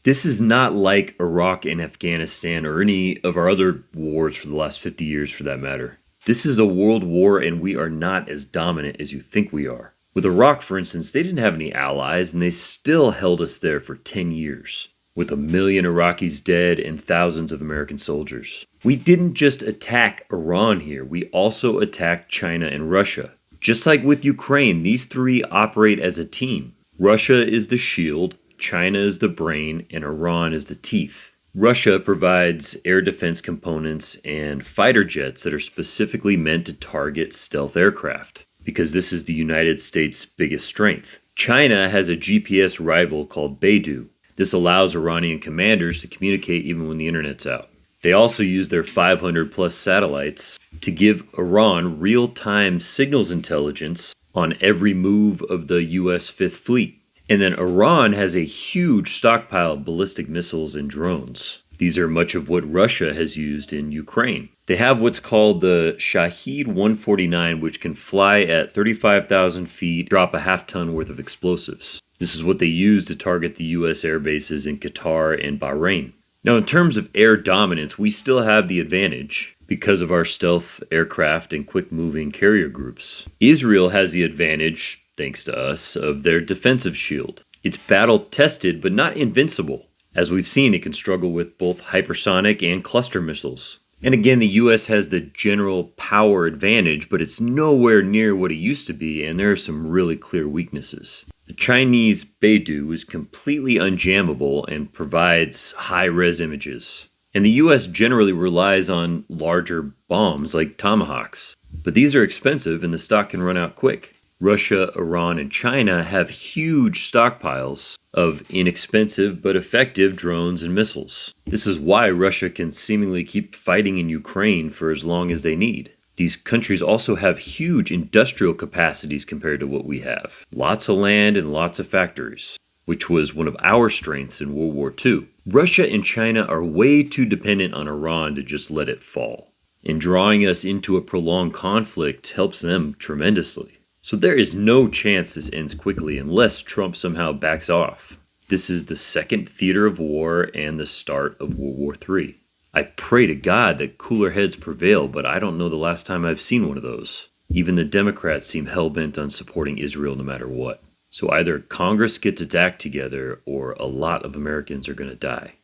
This is not like Iraq and Afghanistan or any of our other wars for the last 50 years for that matter. This is a world war and we are not as dominant as you think we are. With Iraq, for instance, they didn't have any allies and they still held us there for 10 years, with 1 million Iraqis dead and thousands of American soldiers. We didn't just attack Iran here, we also attacked China and Russia. Just like with Ukraine, these three operate as a team. Russia is the shield, China is the brain, and Iran is the teeth. Russia provides air defense components and fighter jets that are specifically meant to target stealth aircraft, because this is the United States' biggest strength. China has a GPS rival called Beidou. This allows Iranian commanders to communicate even when the internet's out. They also use their 500 plus satellites to give Iran real-time signals intelligence on every move of the US Fifth Fleet. And then Iran has a huge stockpile of ballistic missiles and drones. These are much of what Russia has used in Ukraine. They have what's called the Shahed 149, which can fly at 35,000 feet, drop a half-ton worth of explosives. This is what they use to target the U.S. air bases in Qatar and Bahrain. Now, in terms of air dominance, we still have the advantage because of our stealth aircraft and quick-moving carrier groups. Israel has the advantage, thanks to us, of their defensive shield. It's battle-tested, but not invincible. As we've seen, it can struggle with both hypersonic and cluster missiles. And again, the US has the general power advantage, but it's nowhere near what it used to be, and there are some really clear weaknesses. The Chinese Beidou is completely unjammable and provides high-res images. And the US generally relies on larger bombs like Tomahawks. But these are expensive and the stock can run out quick. Russia, Iran, and China have huge stockpiles of inexpensive but effective drones and missiles. This is why Russia can seemingly keep fighting in Ukraine for as long as they need. These countries also have huge industrial capacities compared to what we have. Lots of land and lots of factories, which was one of our strengths in World War II. Russia and China are way too dependent on Iran to just let it fall. And drawing us into a prolonged conflict helps them tremendously. So there is no chance this ends quickly unless Trump somehow backs off. This is the second theater of war and the start of World War III. I pray to God that cooler heads prevail, but I don't know the last time I've seen one of those. Even the Democrats seem hell-bent on supporting Israel no matter what. So either Congress gets its act together or a lot of Americans are going to die.